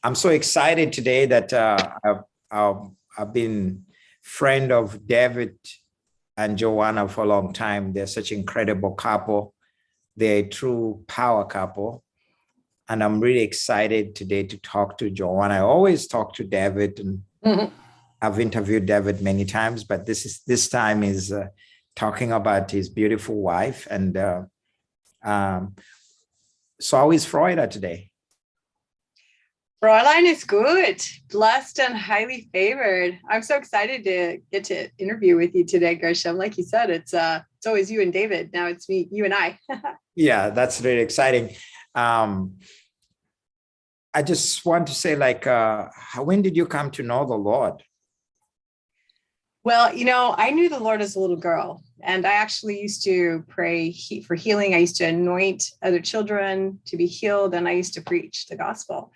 I'm so excited today that I've been friend of David and Joanna for a long time. They're such an incredible couple. They're a true power couple. And I'm really excited today to talk to Joanna. I always talk to David, and Mhm. I've interviewed David many times, but this time is talking about his beautiful wife. And um, so how is Florida today? Fräulein is good, blessed and highly favored. I'm so excited to get to interview with you today, Gershom. Like you said, it's always you and David. Now it's me, you and I. Yeah, that's really exciting. Um, I just want to say, when did you come to know the Lord? Well, I knew the Lord as a little girl, and I actually used to pray for healing. I used to anoint other children to be healed, and I used to preach the gospel.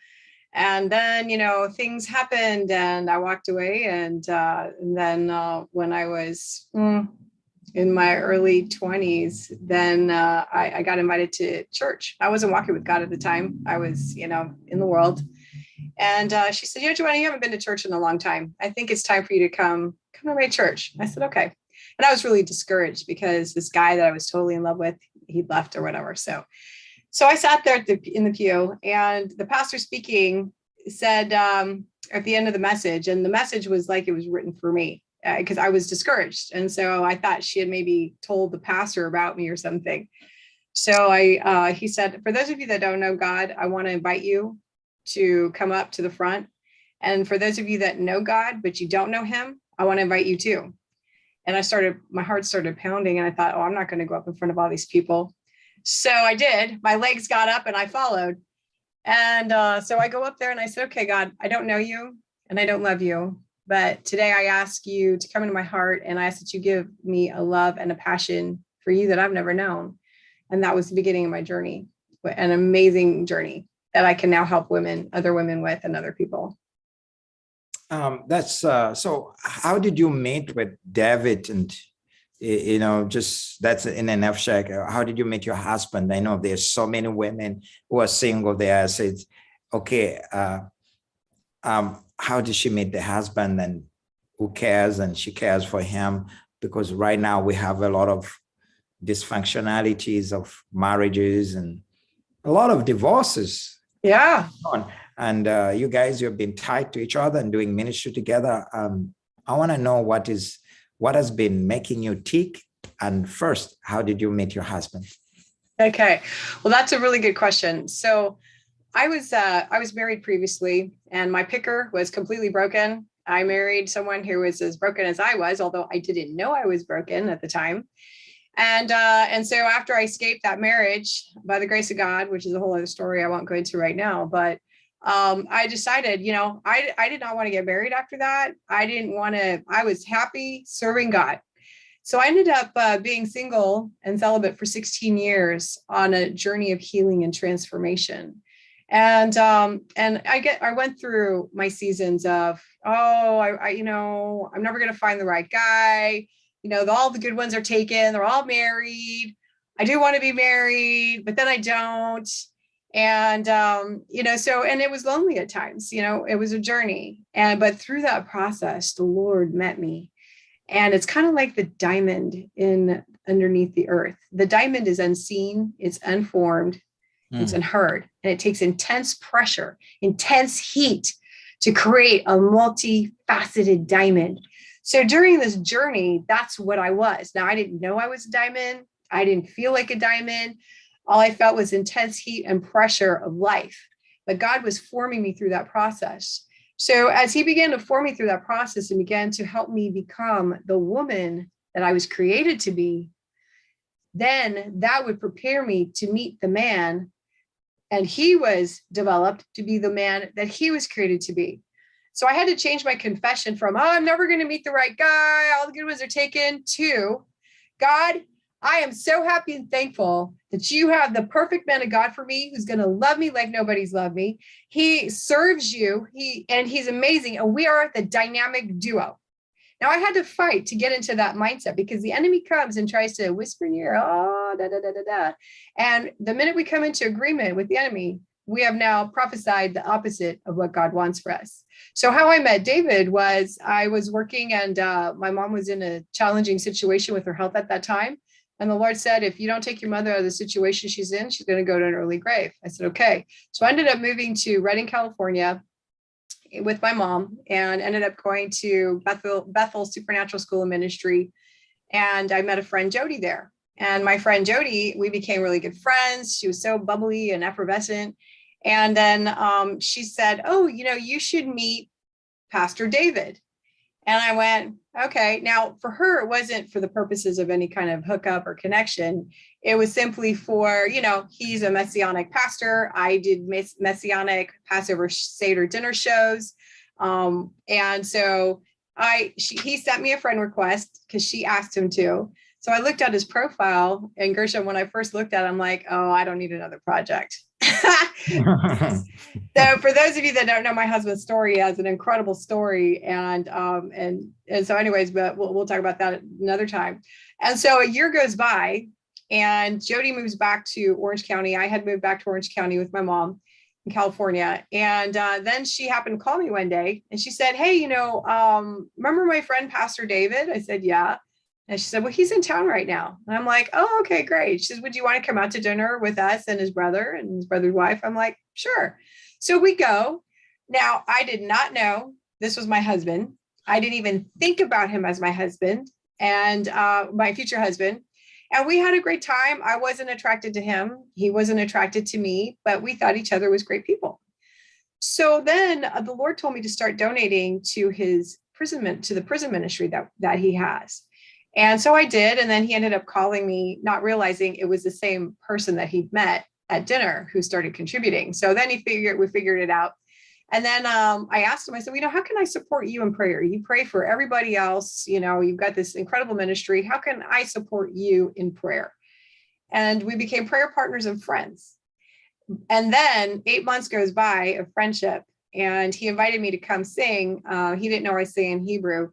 And then, things happened, and I walked away. And then when I was in my early 20s, then I got invited to church. I wasn't walking with God at the time. I was, in the world. And she said, Joanna, you haven't been to church in a long time. I think it's time for you to come to my church. I said, okay. And I was really discouraged because this guy that I was totally in love with, he'd left or whatever. So I sat there in the pew, and the pastor speaking said at the end of the message, and the message was like it was written for me because I was discouraged. And so I thought she had maybe told the pastor about me or something. So he said, for those of you that don't know God, I want to invite you to come up to the front. And for those of you that know God, but you don't know him, I want to invite you too. And my heart started pounding, and I thought, oh, I'm not going to go up in front of all these people. So I did. My legs got up and I followed. And so I go up there and I said, okay, God, I don't know you and I don't love you. But today I ask you to come into my heart, and I ask that you give me a love and a passion for you that I've never known. And that was the beginning of my journey, an amazing journey that I can now help other women with, and other people. That's so. How did you meet with David? And just that's in a nutshell. How did you meet your husband? I know there's so many women who are single. They are said, okay, how did she meet the husband, and who cares? And she cares for him, because right now we have a lot of dysfunctionalities of marriages and a lot of divorces Yeah. on. And you guys, you've been tied to each other and doing ministry together. I want to know what has been making you tick. And first, how did you meet your husband? Okay. Well, that's a really good question. So I was married previously, and my picker was completely broken. I married someone who was as broken as I was, although I didn't know I was broken at the time. And so after I escaped that marriage by the grace of God, which is a whole other story I won't go into right now, but I decided, I did not want to get married after that. I didn't want to. I was happy serving God. So I ended up being single and celibate for 16 years on a journey of healing and transformation. And I went through my seasons of, I'm never going to find the right guy. All the good ones are taken. They're all married. I do want to be married, but then I don't. And it was lonely at times. It was a journey. But through that process, the Lord met me. And it's kind of like the diamond in underneath the earth. The diamond is unseen, it's unformed, it's Mm. unheard, and it takes intense pressure, intense heat to create a multifaceted diamond. So during this journey, that's what I was. Now, I didn't know I was a diamond. I didn't feel like a diamond. All I felt was intense heat and pressure of life. But God was forming me through that process. So as he began to form me through that process and began to help me become the woman that I was created to be, then that would prepare me to meet the man. And he was developed to be the man that he was created to be. So I had to change my confession from, oh, I'm never going to meet the right guy, all the good ones are taken, to, God, I am so happy and thankful that you have the perfect man of God for me, who's going to love me like nobody's loved me. He serves you, he's amazing. And we are the dynamic duo. Now I had to fight to get into that mindset, because the enemy comes and tries to whisper in your ear, oh, da, da, da, da, da. And the minute we come into agreement with the enemy, we have now prophesied the opposite of what God wants for us. So how I met David was I was working, and my mom was in a challenging situation with her health at that time. And the Lord said, if you don't take your mother out of the situation she's in, she's going to go to an early grave. I said, okay. So I ended up moving to Redding, California with my mom, and ended up going to Bethel Supernatural School of Ministry. And I met a friend, Jody, there. And my friend Jody, we became really good friends. She was so bubbly and effervescent. And then she said, oh, you should meet Pastor David. And I went, okay. Now, for her, it wasn't for the purposes of any kind of hookup or connection. It was simply for, he's a Messianic pastor. I did Messianic Passover Seder dinner shows. And so he sent me a friend request because she asked him to. So I looked at his profile, and Gershom, when I first looked at it, I'm like, oh, I don't need another project. So for those of you that don't know my husband's story, he has an incredible story. And so anyways, but we'll talk about that another time. And so a year goes by, and Jody moves back to Orange County. I had moved back to Orange County with my mom in California. And then she happened to call me one day, and she said, hey, remember my friend, Pastor David? I said, yeah. And she said, well, he's in town right now. And I'm like, oh, okay, great. She says, would you want to come out to dinner with us and his brother and his brother's wife? I'm like, sure. So we go. Now, I did not know this was my husband. I didn't even think about him as my husband and my future husband. And we had a great time. I wasn't attracted to him. He wasn't attracted to me, but we thought each other was great people. So then the Lord told me to start donating to his the prison ministry that he has. And so I did. And then he ended up calling me, not realizing it was the same person that he'd met at dinner who started contributing. So then we figured it out. And then I asked him, I said, how can I support you in prayer? You pray for everybody else. You've got this incredible ministry. How can I support you in prayer? And we became prayer partners and friends. And then 8 months goes by of friendship, and he invited me to come sing. He didn't know I sang in Hebrew.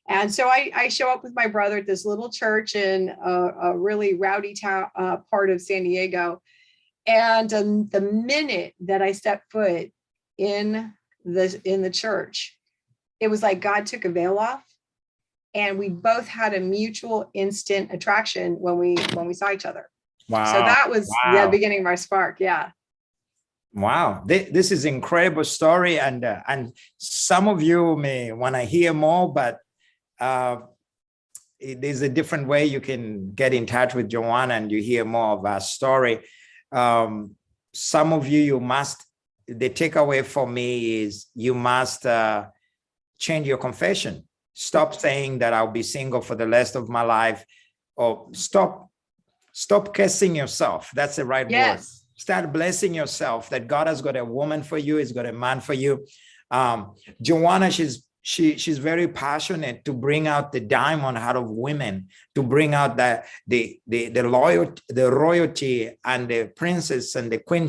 And so I show up with my brother at this little church in a really rowdy town, part of San Diego. And the minute that I stepped foot in the church, it was like God took a veil off, and we both had a mutual instant attraction when we saw each other. Wow. So that was the beginning of our spark. Yeah. Wow, this is an incredible story, and some of you may want to hear more, but there's a different way you can get in touch with Joanna and you hear more of our story. Some of you must, the takeaway for me is you must change your confession. Stop saying that I'll be single for the rest of my life, or stop cursing yourself. That's the right word. Start blessing yourself that God has got a woman for you. He's got a man for you. Joanna, she's very passionate to bring out the diamond out of women, to bring out the royalty and the princess and the queen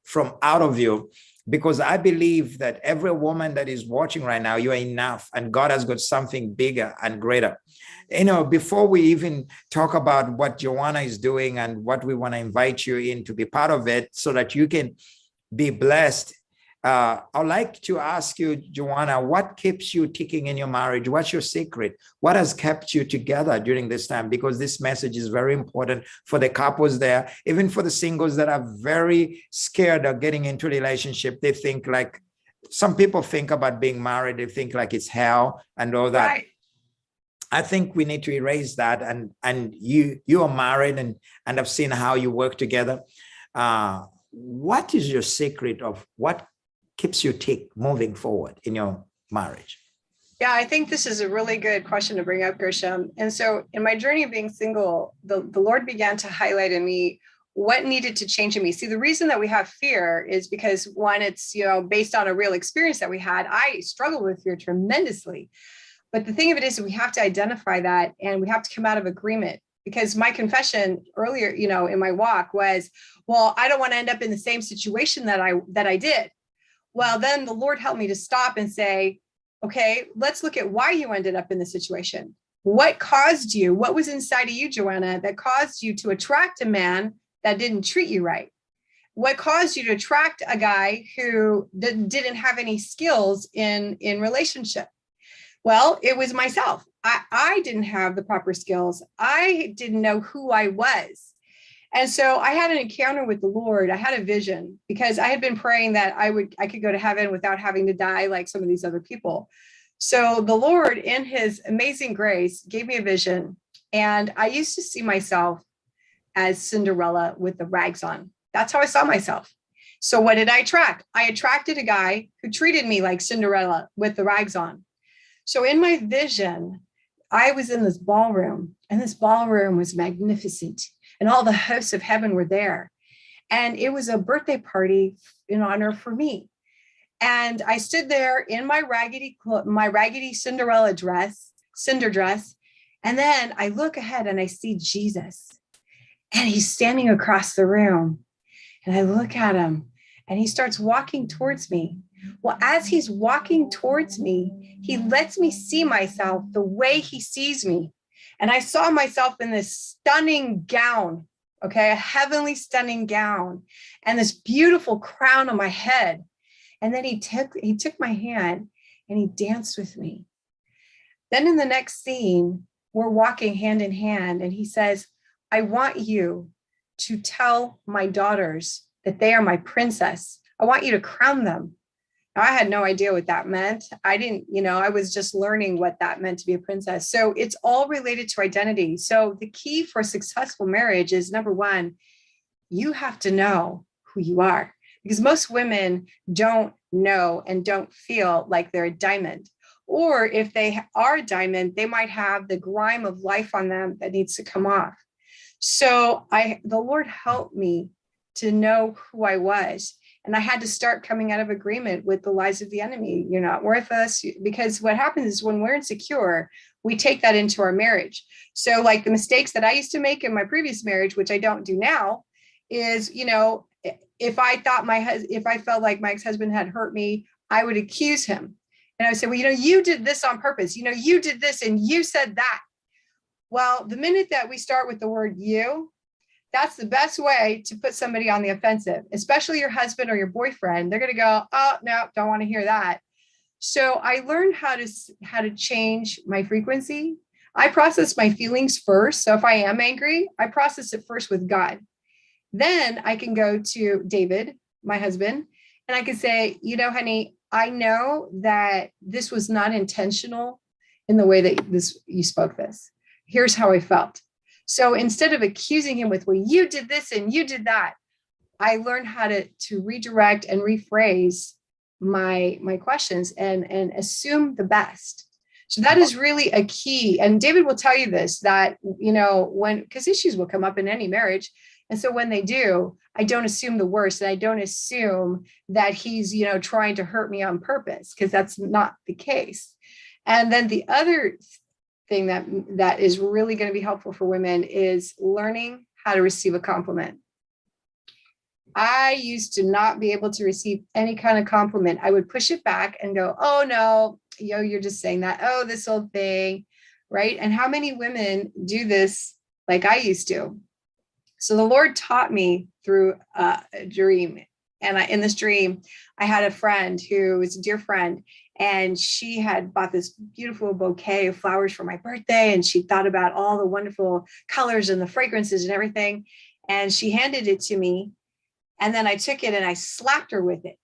from out of you. Because I believe that every woman that is watching right now, you are enough, and God has got something bigger and greater. Before we even talk about what Joanna is doing and what we want to invite you in to be part of it so that you can be blessed, I'd like to ask you, Joanna, what keeps you ticking in your marriage? What's your secret? What has kept you together during this time? Because this message is very important for the couples there, even for the singles that are very scared of getting into a relationship. They think like, some people think about being married, they think like it's hell and all that. Right. I think we need to erase that. And you are married, and I've seen how you work together. What is your secret of what keeps you moving forward in your marriage? Yeah, I think this is a really good question to bring up, Gershom. And so in my journey of being single, the Lord began to highlight in me what needed to change in me. See, the reason that we have fear is because, one, it's, based on a real experience that we had. I struggled with fear tremendously. But the thing of it is, we have to identify that, and we have to come out of agreement. Because my confession earlier, in my walk was, well, I don't want to end up in the same situation that I did. Well, then the Lord helped me to stop and say, okay, let's look at why you ended up in the situation. What caused you? What was inside of you, Joanna, that caused you to attract a man that didn't treat you right? what caused you to attract a guy who didn't have any skills in relationship? Well, it was myself. I didn't have the proper skills. I didn't know who I was. And so I had an encounter with the Lord. I had a vision because I had been praying that I could go to heaven without having to die like some of these other people. So the Lord, in his amazing grace, gave me a vision. And I used to see myself as Cinderella with the rags on. That's how I saw myself. So what did I attract? I attracted a guy who treated me like Cinderella with the rags on. So in my vision, I was in this ballroom, and this ballroom was magnificent, and all the hosts of heaven were there. And it was a birthday party in honor for me. And I stood there in my raggedy Cinderella dress, cinder dress. And then I look ahead and I see Jesus, and he's standing across the room. And I look at him, and he starts walking towards me. Well, as he's walking towards me, he lets me see myself the way he sees me. And I saw myself in this stunning gown, okay, a heavenly stunning gown, and this beautiful crown on my head. And then he took my hand and he danced with me. Then in the next scene, we're walking hand in hand, and he says, I want you to tell my daughters that they are my princess. I want you to crown them. Now, I had no idea what that meant. I was just learning what that meant to be a princess. So it's all related to identity. So the key for a successful marriage is, number one, you have to know who you are, because most women don't know and don't feel like they're a diamond. Or if they are a diamond, they might have the grime of life on them that needs to come off. So the Lord helped me to know who I was. And I had to start coming out of agreement with the lies of the enemy. You're not worth us. Because what happens is, when we're insecure, we take that into our marriage. So like the mistakes that I used to make in my previous marriage, which I don't do now, is, if I felt like my ex-husband had hurt me, I would accuse him. And I would say, well, you did this on purpose. You did this and you said that. Well, the minute that we start with the word you, that's the best way to put somebody on the offensive, especially your husband or your boyfriend. They're going to go, oh, no, don't want to hear that. So I learned how to change my frequency. I process my feelings first. So if I am angry, I process it first with God. Then I can go to David, my husband, and I can say, honey, I know that this was not intentional in the way that you spoke this. Here's how I felt. So instead of accusing him with, well, you did this and you did that, I learned how to redirect and rephrase my questions and assume the best. So that is really a key. And David will tell you this, that, because issues will come up in any marriage. And so when they do, I don't assume the worst. And I don't assume that he's, trying to hurt me on purpose, because that's not the case. And then the other thing that is really going to be helpful for women is learning how to receive a compliment. I used to not be able to receive any kind of compliment. I would push it back and go, oh no, you're just saying that. Oh, this old thing, right? And how many women do this like I used to? So the Lord taught me through a dream. And in this dream, I had a friend who was a dear friend, and she had bought this beautiful bouquet of flowers for my birthday. And she thought about all the wonderful colors and the fragrances and everything. And she handed it to me. And then I took it and I slapped her with it.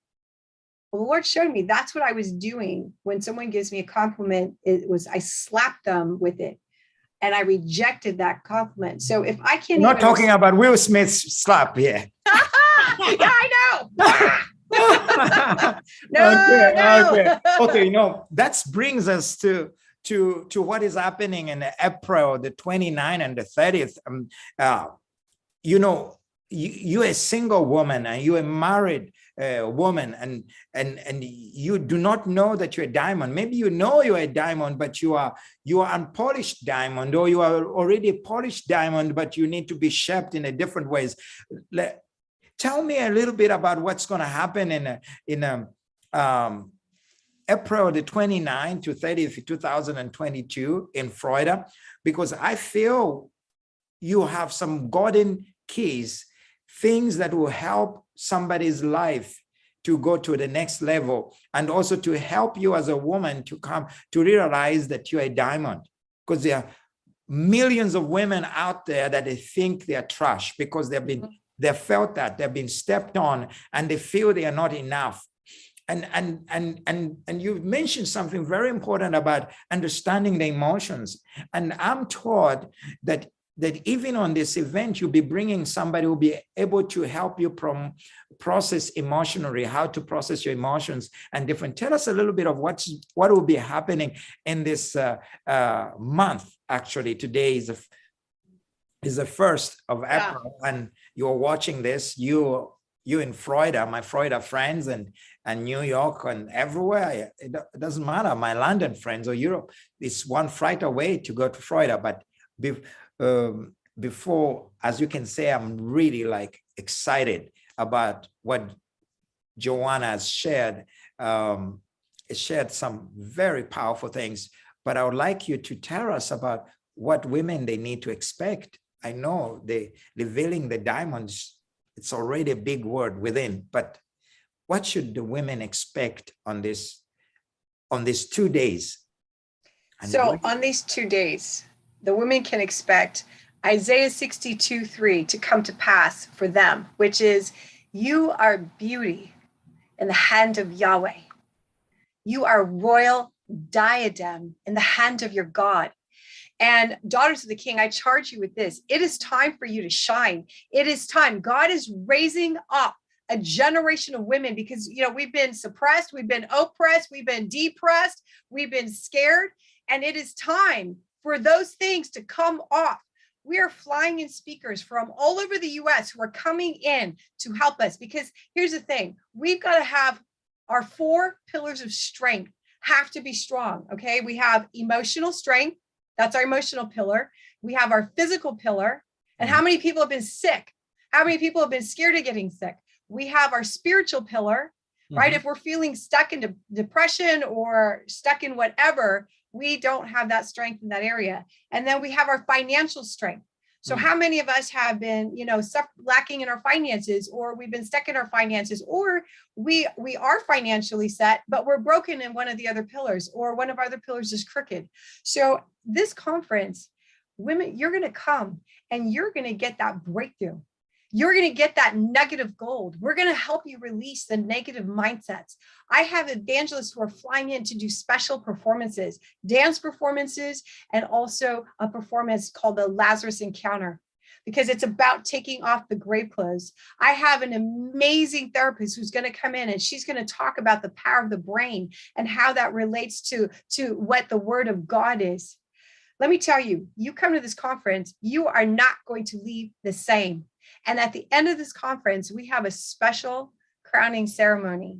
Well, the Lord showed me that's what I was doing when someone gives me a compliment. It was, I slapped them with it. And I rejected that compliment. So if I can't, not talking about Will Smith's slap here. Yeah, I know. No. Okay. That brings us to what is happening in April the 29th and the 30th. You're a single woman and you're a married woman, and you do not know that you're a diamond. Maybe you know you're a diamond, but you are unpolished diamond, or you are already a polished diamond, but you need to be shaped in a different ways. Tell me a little bit about what's going to happen in April the 29th to 30th, 2022 in Florida, because I feel you have some golden keys, things that will help somebody's life to go to the next level, and also to help you as a woman to come to realize that you're a diamond. Because there are millions of women out there that they think they're trash because they've felt that they've been stepped on, and they feel they are not enough. And you mentioned something very important about understanding the emotions. And I'm taught that even on this event, you'll be bringing somebody who will be able to help you process emotionally, how to process your emotions and different. Tell us a little bit of what will be happening in this month. Actually, today is the 1st of April, and you're watching this. You in Florida, my Florida friends, and New York, and everywhere. It doesn't matter. My London friends or Europe, it's one flight away to go to Florida. But before, as you can say, I'm really like excited about what Joanna has shared. It shared some very powerful things, but I would like you to tell us about what women they need to expect. I know the revealing the diamonds, it's already a big word within, but what should the women expect on these 2 days? So on these 2 days, the women can expect Isaiah 62:3 to come to pass for them, which is, you are beauty in the hand of Yahweh. You are royal diadem in the hand of your God. And daughters of the King, I charge you with this. It is time for you to shine. It is time. God is raising up a generation of women because, we've been suppressed, we've been oppressed, we've been depressed, we've been scared. And it is time for those things to come off. We are flying in speakers from all over the US who are coming in to help us, because here's the thing. We've got to have our 4 pillars of strength have to be strong. Okay. We have emotional strength. That's our emotional pillar. We have our physical pillar. And how many people have been sick? How many people have been scared of getting sick? We have our spiritual pillar, right? If we're feeling stuck in depression or stuck in whatever, we don't have that strength in that area. And then we have our financial strength. So how many of us have been, lacking in our finances, or we've been stuck in our finances, or we are financially set, but we're broken in one of the other pillars, or one of our other pillars is crooked. So this conference, women, you're going to come and you're going to get that breakthrough. You're going to get that nugget of gold. We're going to help you release the negative mindsets. I have evangelists who are flying in to do special performances, dance performances, and also a performance called the Lazarus Encounter, because it's about taking off the grave clothes. I have an amazing therapist who's going to come in, and she's going to talk about the power of the brain and how that relates to what the word of God is. Let me tell you, you come to this conference, you are not going to leave the same. And at the end of this conference, we have a special crowning ceremony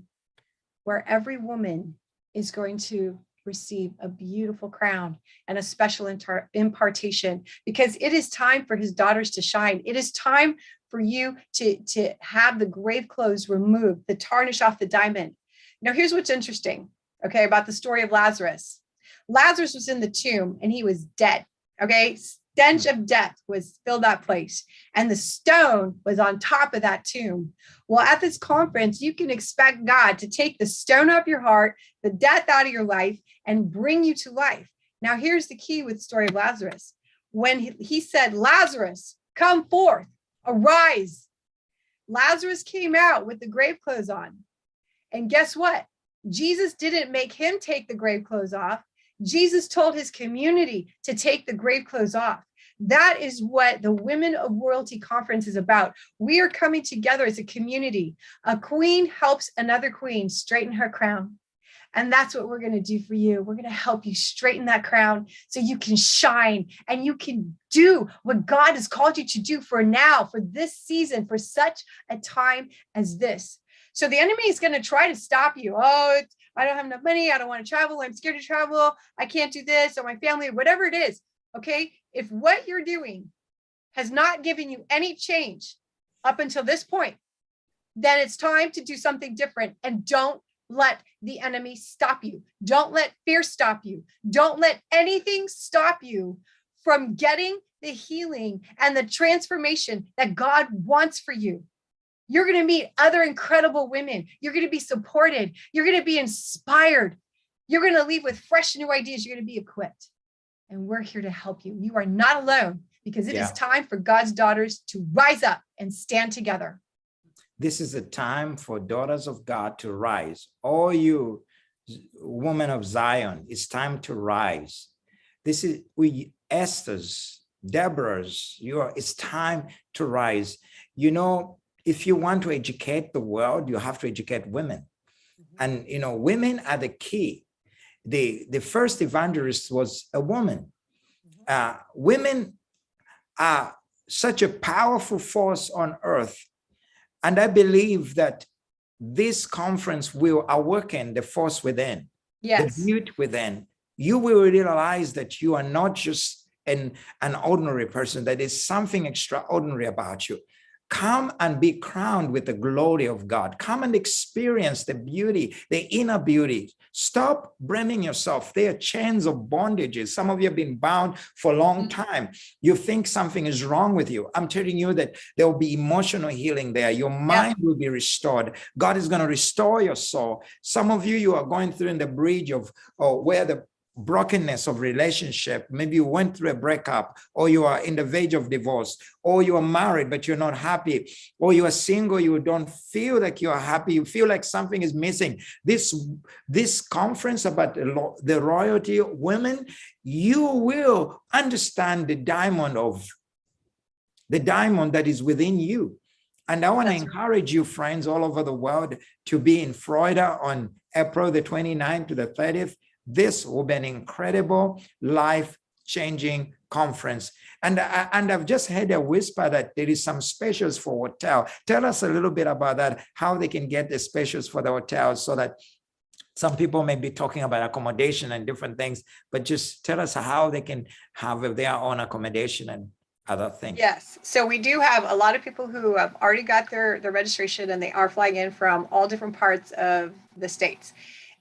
where every woman is going to receive a beautiful crown and a special impartation, because it is time for his daughters to shine. It is time for you to have the grave clothes removed, the tarnish off the diamond. Now, here's what's interesting, okay, about the story of Lazarus. Lazarus was in the tomb and he was dead, okay? Stench of death was filled that place, and the stone was on top of that tomb. Well, at this conference, you can expect God to take the stone off your heart, the death out of your life, and bring you to life. Now, here's the key with the story of Lazarus. When he said, Lazarus, come forth, arise. Lazarus came out with the grave clothes on. And guess what? Jesus didn't make him take the grave clothes off. Jesus told his community to take the grave clothes off. That is what the Women of Royalty Conference is about. We are coming together as a community. A queen helps another queen straighten her crown. And that's what we're going to do for you. We're going to help you straighten that crown so you can shine and you can do what God has called you to do for now, for this season, for such a time as this. So the enemy is going to try to stop you. Oh, I don't have enough money. I don't want to travel. I'm scared to travel. I can't do this, or my family, whatever it is. Okay. If what you're doing has not given you any change up until this point, then it's time to do something different. And don't let the enemy stop you. Don't let fear stop you. Don't let anything stop you from getting the healing and the transformation that God wants for you. You're going to meet other incredible women. You're going to be supported. You're going to be inspired. You're going to leave with fresh new ideas. You're going to be equipped. And we're here to help you. You are not alone, because it is time for God's daughters to rise up and stand together. This is a time for daughters of God to rise. All you women of Zion, it's time to rise. This is Esther's, Deborah's, it's time to rise. You know, if you want to educate the world, you have to educate women. And, you know, women are the key. The first evangelist was a woman. Women are such a powerful force on earth. And I believe that this conference will awaken the force within, the beauty within. You will realize that you are not just an ordinary person, that is something extraordinary about you. Come and be crowned with the glory of God. Come and experience the beauty, the inner beauty. Stop blaming yourself. There are chains of bondages. Some of you have been bound for a long time. You think something is wrong with you. I'm telling you that there will be emotional healing there. Your mind will be restored. God is going to restore your soul. Some of you are going through in the bridge of where the brokenness of relationship. Maybe you went through a breakup, or you are in the verge of divorce, or you are married but you're not happy, or you are single, you don't feel like you are happy, you feel like something is missing. This conference about the royalty of women, you will understand the diamond that is within you. And I want to encourage you, friends all over the world, to be in Florida on April the 29th to the 30th. This will be an incredible, life-changing conference. And I've just heard a whisper that there is some specials for hotel. Tell us a little bit about that, how they can get the specials for the hotels, so that some people may be talking about accommodation and different things, but just tell us how they can have their own accommodation and other things. Yes. So we do have a lot of people who have already got their registration, and they are flying in from all different parts of the states.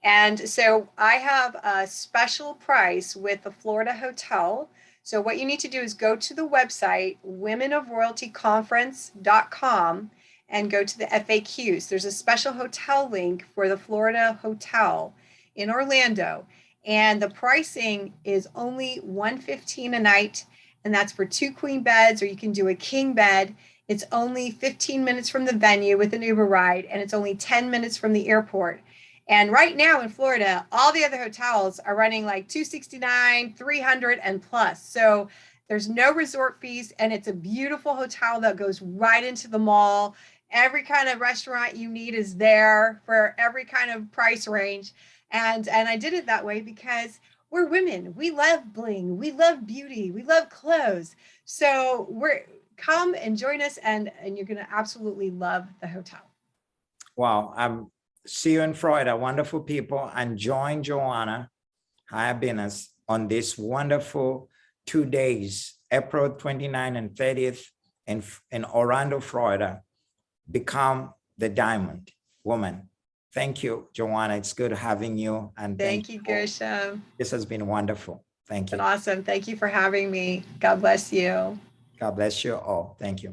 And so I have a special price with the Florida Hotel. So what you need to do is go to the website, womenofroyaltyconference.com, and go to the FAQs. There's a special hotel link for the Florida Hotel in Orlando. And the pricing is only $115 a night. And that's for 2 queen beds, or you can do a king bed. It's only 15 minutes from the venue with an Uber ride, and it's only 10 minutes from the airport. And right now in Florida, all the other hotels are running like $269, $300 and plus. So there's no resort fees, and it's a beautiful hotel that goes right into the mall. Every kind of restaurant you need is there for every kind of price range. And I did it that way because we're women. We love bling. We love beauty. We love clothes. So come and join us, and you're going to absolutely love the hotel. Wow. See you in Florida, wonderful people, and join Joanna Hairabedian on this wonderful 2 days, April 29th and 30th in Orlando, Florida. Become the diamond woman. Thank you, Joanna. It's good having you. And thank you, Gershom. This has been wonderful. Thank you. Awesome. Thank you for having me. God bless you. God bless you all. Thank you.